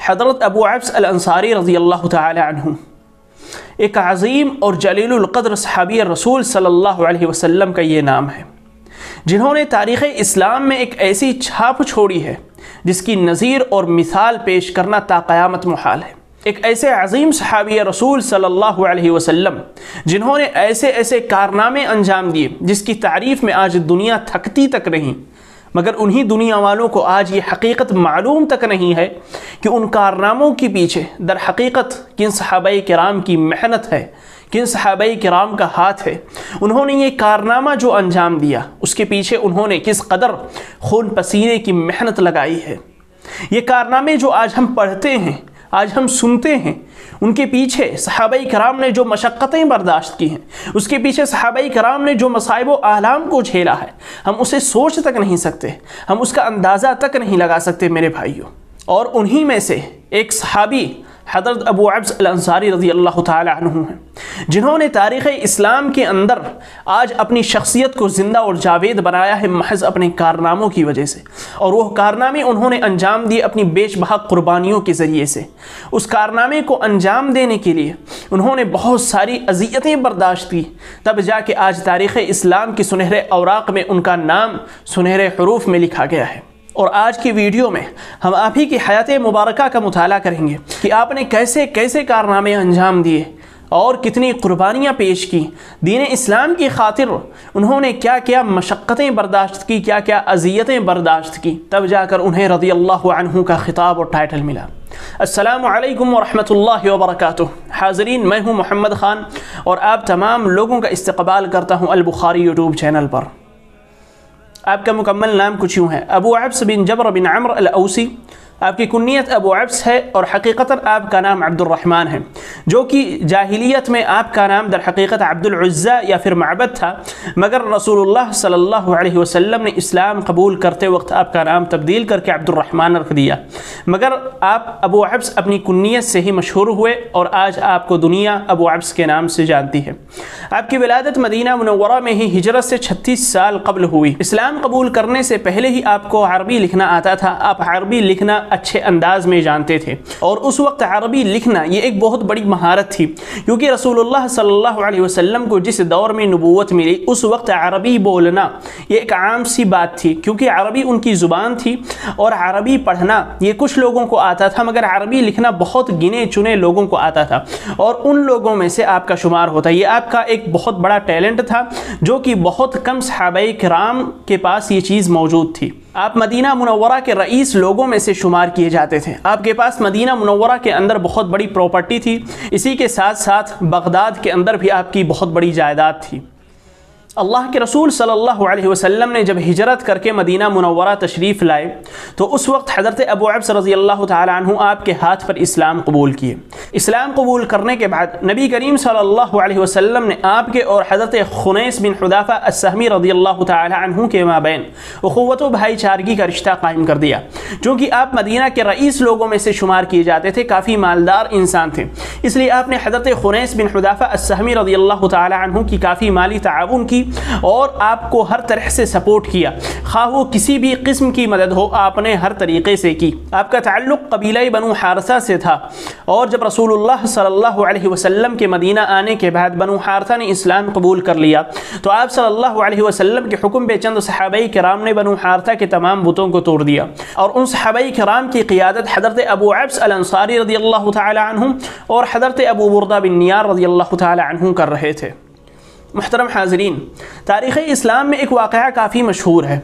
حضرت ابو عبس الانصاری رضی اللہ تعالی عنہ ایک عظیم اور جلیل القدر صحابی رسول صلی اللہ علیہ وسلم کا یہ نام ہے، جنہوں نے تاریخ اسلام میں ایک ایسی چھاپ چھوڑی ہے جس کی نظیر اور مثال پیش کرنا تا قیامت محال ہے۔ ایک ایسے عظیم صحابی رسول صلی اللہ علیہ وسلم جنہوں نے ایسے ایسے کارنامے انجام دیے جس کی تعریف میں آج دنیا تھکتی تک نہیں، مگر انہی دنیا والوں کو آج یہ حقیقت معلوم تک نہیں ہے کہ ان کارناموں کے پیچھے در حقیقت کن صحابہ کرام کی محنت ہے، کن صحابہ کرام کا ہاتھ ہے۔ انہوں نے یہ کارنامہ جو انجام دیا اس کے پیچھے انہوں نے کس قدر خون پسینے کی محنت لگائی ہے۔ یہ کارنامے جو آج ہم پڑھتے ہیں، آج ہم سنتے ہیں، ان کے پیچھے صحابہ کرام نے جو مشقتیں برداشت کی ہیں، اس کے پیچھے صحابہ کرام نے جو مصائب و آلام کو جھیلا ہے، ہم اسے سوچ تک نہیں سکتے، ہم اس کا اندازہ تک نہیں لگا سکتے میرے بھائیوں۔ اور انہی میں سے ایک صحابی حضرت ابو عبس الانصاری رضی اللہ تعالی عنہ ہیں، جنہوں نے تاریخ اسلام کے اندر آج اپنی شخصیت کو زندہ اور جاوید بنایا ہے محض اپنے کارناموں کی وجہ سے، اور وہ کارنامے انہوں نے انجام دیے اپنی بیش بہا قربانیوں کے ذریعے سے۔ اس کارنامے کو انجام دینے کے لیے انہوں نے بہت ساری اذیتیں برداشت کی، تب جا کے آج تاریخ اسلام کی سنہرے اوراق میں ان کا نام سنہرے حروف میں لکھا گیا ہے۔ اور آج کی ویڈیو میں ہم آپ ہی کی حیات مبارکہ کا مطالعہ کریں گے کہ آپ نے کیسے کیسے کارنامے انجام دیے اور کتنی قربانیاں پیش کی دین اسلام کی خاطر، انہوں نے کیا کیا مشقتیں برداشت کی، کیا کیا اذیتیں برداشت کی، تب جا کر انہیں رضی اللہ عنہ کا خطاب اور ٹائٹل ملا۔ السلام علیکم ورحمۃ اللہ وبرکاتہ۔ حاضرین، میں ہوں محمد خان اور آپ تمام لوگوں کا استقبال کرتا ہوں البخاری یوٹیوب چینل پر۔ آپ کا مکمل نام کچھ یوں ہے، ابو عبس بن جبر بن عمر الاوسی۔ آپ کی کنیت ابو عبس ہے اور حقیقتاً آپ کا نام عبد الرحمن ہے، جو کہ جاہلیت میں آپ کا نام در حقیقت عبد العزہ یا پھر معبد تھا، مگر رسول اللہ صلی اللہ علیہ وسلم نے اسلام قبول کرتے وقت آپ کا نام تبدیل کر کے عبد الرحمن رکھ دیا، مگر آپ ابو عبس اپنی کنیت سے ہی مشہور ہوئے اور آج آپ کو دنیا ابو عبس کے نام سے جانتی ہے۔ آپ کی ولادت مدینہ منورہ میں ہی ہجرت سے 36 سال قبل ہوئی۔ اسلام قبول کرنے سے پہلے ہی آپ کو عربی لکھنا آتا تھا، آپ عربی لکھنا اچھے انداز میں جانتے تھے، اور اس وقت عربی لکھنا یہ ایک بہت بڑی مہارت تھی، کیونکہ رسول اللہ صلی اللہ علیہ وسلم کو جس دور میں نبوت ملی اس وقت عربی بولنا یہ ایک عام سی بات تھی، کیونکہ عربی ان کی زبان تھی اور عربی پڑھنا یہ کچھ لوگوں کو آتا تھا، مگر عربی لکھنا بہت گنے چنے لوگوں کو آتا تھا، اور ان لوگوں میں سے آپ کا شمار ہوتا ہے۔ یہ آپ کا ایک بہت بڑا ٹیلنٹ تھا جو کہ بہت کم صحابہ کرام کے پاس یہ چیز موجود تھی۔ آپ مدینہ منورہ کے رئیس لوگوں میں سے شمار کیے جاتے تھے، آپ کے پاس مدینہ منورہ کے اندر بہت بڑی پراپرٹی تھی، اسی کے ساتھ ساتھ بغداد کے اندر بھی آپ کی بہت بڑی جائیداد تھی۔ اللہ کے رسول صلی اللہ علیہ وسلم نے جب ہجرت کر کے مدینہ منورہ تشریف لائے تو اس وقت حضرت ابو عبس رضی اللہ تعالی عنہ آپ کے ہاتھ پر اسلام قبول کیے۔ اسلام قبول کرنے کے بعد نبی کریم صلی اللہ علیہ وسلم نے آپ کے اور حضرت خنیس بن حذافہ السہمی رضی اللہ تعالی عنہ کے مابین اخوت و بھائی چارگی کا رشتہ قائم کر دیا، چونکہ آپ مدینہ کے رئیس لوگوں میں سے شمار کیے جاتے تھے، کافی مالدار انسان تھے، اس لیے آپ نے حضرت خنیس بن حذافہ السہمی رضی اللہ تعالی عنہ کی کافی مالی تعاون کی اور آپ کو ہر طرح سے سپورٹ کیا، خواہ وہ کسی بھی قسم کی مدد ہو آپ نے ہر طریقے سے کی۔ آپ کا تعلق قبیلہ بنو حارثہ سے تھا، اور جب رسول اللہ صلی اللہ علیہ وسلم کے مدینہ آنے کے بعد بنو حارثہ نے اسلام قبول کر لیا تو آپ صلی اللہ علیہ وسلم کے حکم پہ چند صحابہ کرام نے بنو حارثہ کے تمام بتوں کو توڑ دیا، اور ان صحابہ کرام کی قیادت حضرت ابو عبس الانصاری رضی اللہ تعالی عنہ اور حضرت ابو بردہ بن نیار رضی اللہ تعالی عنہ کر رہے تھے۔ محترم حاضرین، تاریخ اسلام میں ایک واقعہ کافی مشہور ہے،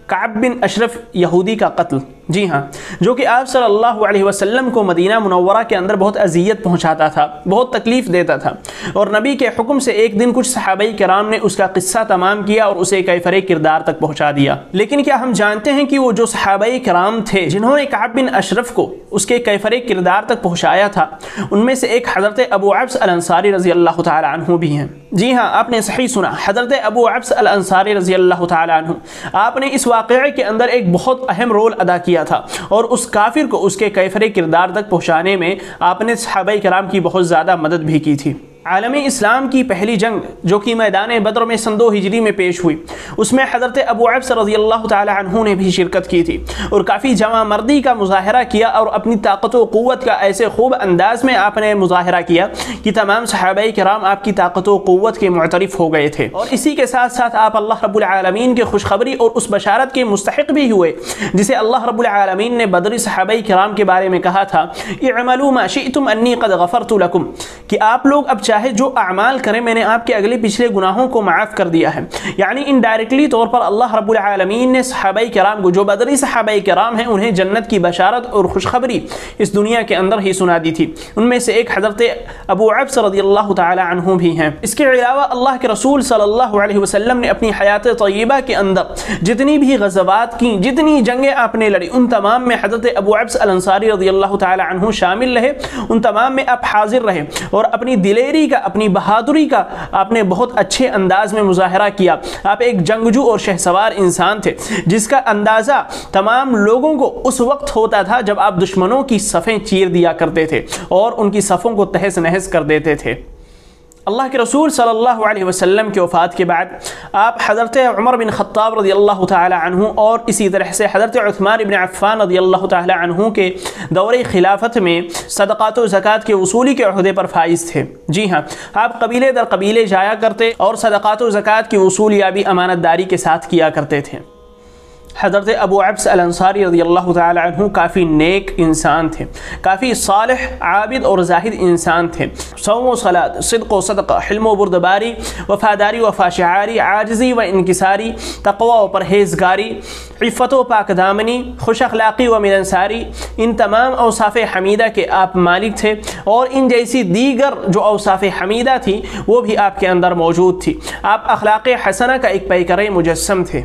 کعب بن اشرف یہودی کا قتل، جی ہاں، جو کہ آپ صلی اللہ علیہ وسلم کو مدینہ منورہ کے اندر بہت اذیت پہنچاتا تھا، بہت تکلیف دیتا تھا، اور نبی کے حکم سے ایک دن کچھ صحابہ کرام نے اس کا قصہ تمام کیا اور اسے کیفر کردار تک پہنچا دیا۔ لیکن کیا ہم جانتے ہیں کہ وہ جو صحابہ کرام تھے جنہوں نے کعب بن اشرف کو اس کے کیفر کردار تک پہنچایا تھا، ان میں سے ایک حضرت ابو عبس الانصاری رضی اللہ تعالی عنہ بھی ہیں۔ جی ہاں، آپ نے صحیح سنا، حضرت ابو عبس الانصاری رضی اللہ تعالی عنہ، آپ نے اس واقعے کے اندر ایک بہت اہم رول ادا کیا تھا، اور اس کافر کو اس کے کیفر کردار تک پہنچانے میں آپ نے صحابہ کرام کی بہت زیادہ مدد بھی کی تھی۔ عالم اسلام کی پہلی جنگ جو کہ میدان بدر میں سن 2 ہجری میں پیش ہوئی، اس میں حضرت ابو عبس رضی اللہ تعالی عنہ نے بھی شرکت کی تھی اور کافی جمع مردی کا مظاہرہ کیا اور اپنی طاقت و قوت کا ایسے خوب انداز میں آپ نے مظاہرہ کیا کہ تمام صحابہ کرام آپ کی طاقت و قوت کے معترف ہو گئے تھے، اور اسی کے ساتھ ساتھ آپ اللہ رب العالمین کے خوشخبری اور اس بشارت کے مستحق بھی ہوئے جسے اللہ رب العالمین نے بدری صحابہ کرام کے بارے میں کہا تھا، اعملوا ما شئتم انی قد غفرت لکم، کہ آپ لوگ اب چاہے جو اعمال کریں میں نے آپ کے اگلے پچھلے گناہوں کو معاف کر دیا ہے۔ یعنی انڈائریکٹلی طور پر اللہ رب العالمین نے صحابہ کرام کو، جو بدری صحابہ کرام ہیں، انہیں جنت کی بشارت اور خوشخبری اس دنیا کے اندر ہی سنا دی تھی۔ ان میں سے ایک حضرت ابو عبس رضی اللہ تعالی عنہ بھی ہیں۔ اس کے علاوہ اللہ کے رسول صلی اللہ علیہ وسلم نے اپنی حیات طیبہ کے اندر جتنی بھی غزوات کی، جتنی جنگیں آپ نے لڑی، ان تمام میں حضرت ابو عبس الانصاری رضی اللہ تعالی عنہ شامل رہے، ان تمام میں آپ حاضر رہے اور اپنی دلیری کا، اپنی بہادری کا آپ نے بہت اچھے انداز میں مظاہرہ کیا۔ آپ ایک جنگجو اور شہسوار انسان تھے جس کا اندازہ تمام لوگوں کو اس وقت ہوتا تھا جب آپ دشمنوں کی صفیں چیر دیا کرتے تھے اور ان کی صفوں کو تہس نہس کر دیتے تھے۔ اللہ کے رسول صلی اللہ علیہ وسلم کی وفات کے بعد آپ حضرت عمر بن خطاب رضی اللہ تعالی عنہ اور اسی طرح سے حضرت عثمان بن عفان رضی اللہ تعالی عنہ کے دور خلافت میں صدقات و زکوٰۃ کے وصولی کے عہدے پر فائز تھے۔ جی ہاں، آپ قبیلے در قبیلے جایا کرتے اور صدقات و زکوٰۃ کی وصولیابی امانت داری کے ساتھ کیا کرتے تھے۔ حضرت ابو عبس الانصاری رضی اللہ تعالی عنہ کافی نیک انسان تھے، کافی صالح، عابد اور زاہد انسان تھے۔ صوم و صلاۃ، صدق و صدقہ، حلم و بردباری، وفاداری و فاشعاری، عاجزی و انکساری، تقوی و پرہیزگاری، عفت و پاک دامنی، خوش اخلاقی و ملنساری، ان تمام اوصاف حمیدہ کے آپ مالک تھے، اور ان جیسی دیگر جو اوصاف حمیدہ تھی وہ بھی آپ کے اندر موجود تھی۔ آپ اخلاق حسنہ کا ایک پیکر مجسم تھے۔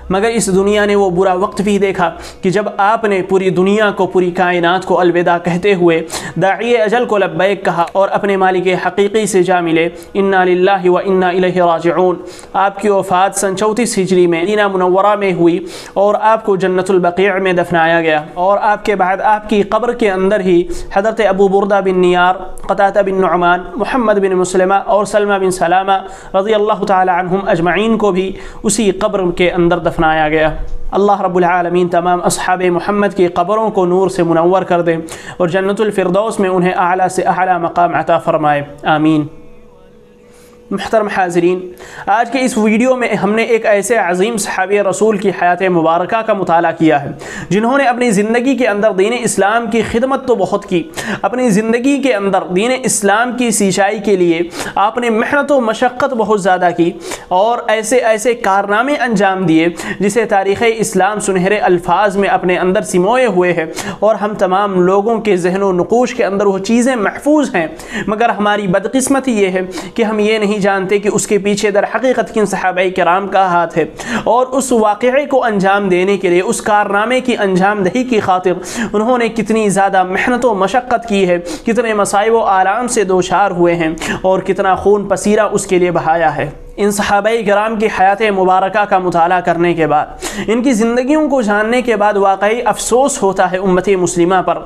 مگر اس دنیا نے وہ برا وقت بھی دیکھا کہ جب آپ نے پوری دنیا کو، پوری کائنات کو الوداع کہتے ہوئے داعی اجل کو لبیک کہا اور اپنے مالک حقیقی سے جا ملے۔ انا للہ و انا الیہ راجعون۔ آپ کی وفات سن 34 ہجری میں مدینہ منورہ میں ہوئی اور آپ کو جنت البقیع میں دفنایا گیا، اور آپ کے بعد آپ کی قبر کے اندر ہی حضرت ابو بردہ بن نیار، قتادہ بن نعمان، محمد بن مسلمہ اور سلمہ بن سلامہ رضی اللہ تعالی عنہم اجمعین کو بھی اسی قبر کے اندر دفنایا گیا۔ اللہ رب العالمین تمام اصحاب محمد کی قبروں کو نور سے منور کر دے اور جنت الفردوس میں انہیں اعلیٰ سے اعلیٰ مقام عطا فرمائے، آمین۔ محترم حاضرین، آج کے اس ویڈیو میں ہم نے ایک ایسے عظیم صحابی رسول کی حیات مبارکہ کا مطالعہ کیا ہے جنہوں نے اپنی زندگی کے اندر دین اسلام کی خدمت تو بہت کی، اپنی زندگی کے اندر دین اسلام کی سیچائی کے لیے آپ نے محنت و مشقت بہت زیادہ کی اور ایسے ایسے کارنامے انجام دیے جسے تاریخ اسلام سنہرے الفاظ میں اپنے اندر سموئے ہوئے ہیں، اور ہم تمام لوگوں کے ذہن و نقوش کے اندر وہ چیزیں محفوظ ہیں، مگر ہماری بدقسمتی یہ ہے کہ ہم یہ نہیں جانتے کہ اس کے پیچھے در حقیقت کن صحابہ کرام کا ہاتھ ہے، اور اس واقعے کو انجام دینے کے لیے، اس کارنامے کی انجام دہی کی خاطر انہوں نے کتنی زیادہ محنت و مشقت کی ہے، کتنے مصائب و آلام سے دوچار ہوئے ہیں اور کتنا خون پسیرہ اس کے لیے بہایا ہے۔ ان صحابہ کرام کی حیات مبارکہ کا مطالعہ کرنے کے بعد، ان کی زندگیوں کو جاننے کے بعد واقعی افسوس ہوتا ہے امت مسلمہ پر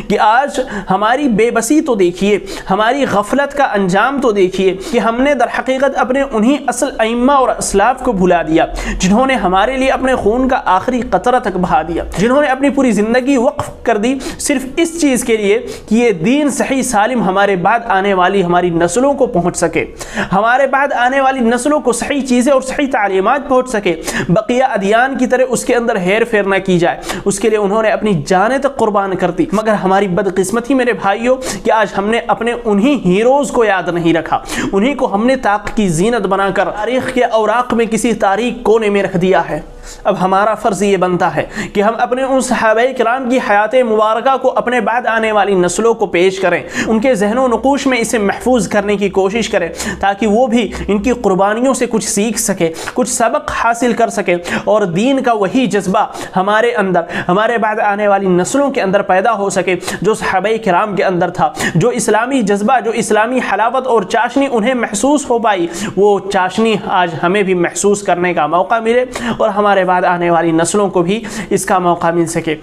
کہ آج ہماری بے بسی تو دیکھیے، ہماری غفلت کا انجام تو دیکھیے کہ ہم نے در حقیقت اپنے انہی اصل ائمہ اور اسلاف کو بھلا دیا جنہوں نے ہمارے لیے اپنے خون کا آخری قطرہ تک بہا دیا، جنہوں نے اپنی پوری زندگی وقف کر دی صرف اس چیز کے لیے کہ یہ دین صحیح سالم ہمارے بعد آنے والی ہماری نسلوں کو پہنچ سکے، ہمارے بعد آنے والی نسلوں کو صحیح چیزیں اور صحیح تعلیمات پہنچ سکے، بقیہ ادیان کی طرح اس کے اندر ہیر پھیر نہ کی جائے، اس کے لیے انہوں نے اپنی جانیں تک قربان کر دی۔ مگر ہماری بدقسمتی میرے بھائیوں کہ آج ہم نے اپنے انہی ہیروز کو یاد نہیں رکھا، انہی کو ہم نے طاق کی زینت بنا کر تاریخ کے اوراق میں کسی تاریخ کونے میں رکھ دیا ہے۔ اب ہمارا فرض یہ بنتا ہے کہ ہم اپنے ان صحابہ کرام کی حیات مبارکہ کو اپنے بعد آنے والی نسلوں کو پیش کریں، ان کے ذہن و نقوش میں اسے محفوظ کرنے کی کوشش کریں تاکہ وہ بھی ان کی قربانیوں سے کچھ سیکھ سکے، کچھ سبق حاصل کر سکے، اور دین کا وہی جذبہ ہمارے اندر، ہمارے بعد آنے والی نسلوں کے اندر پیدا ہو سکے جو صحابہ کرام کے اندر تھا، جو اسلامی جذبہ، جو اسلامی حلاوت اور چاشنی انہیں محسوس ہو پائی، وہ چاشنی آج ہمیں بھی محسوس کرنے کا موقع ملے اور ہمارے بعد آنے والی نسلوں کو بھی اس کا موقع مل سکے۔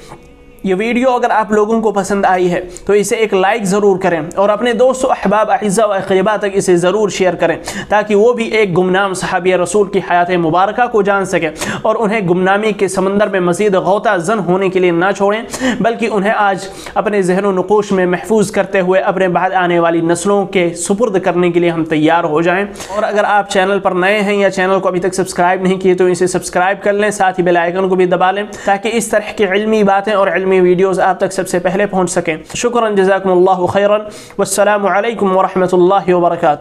یہ ویڈیو اگر آپ لوگوں کو پسند آئی ہے تو اسے ایک لائک ضرور کریں اور اپنے دوست و احباب اعزاء و اقرباء تک اسے ضرور شیئر کریں تاکہ وہ بھی ایک گمنام صحابی رسول کی حیات مبارکہ کو جان سکیں اور انہیں گمنامی کے سمندر میں مزید غوطہ زن ہونے کے لیے نہ چھوڑیں بلکہ انہیں آج اپنے ذہن و نقوش میں محفوظ کرتے ہوئے اپنے بعد آنے والی نسلوں کے سپرد کرنے کے لیے ہم تیار ہو جائیں۔ اور اگر آپ چینل پر نئے ہیں یا چینل کو ابھی تک سبسکرائب نہیں کیے تو اسے سبسکرائب کر لیں، ساتھ ہی بیل آئیکن کو بھی دبا لیں تاکہ اس طرح کی علمی باتیں اور علمی ویڈیوز آپ تک سب سے پہلے پہنچ سکیں۔ شکراً، جزاکم اللہ خیراً، والسلام علیکم ورحمۃ اللہ وبرکاتہ۔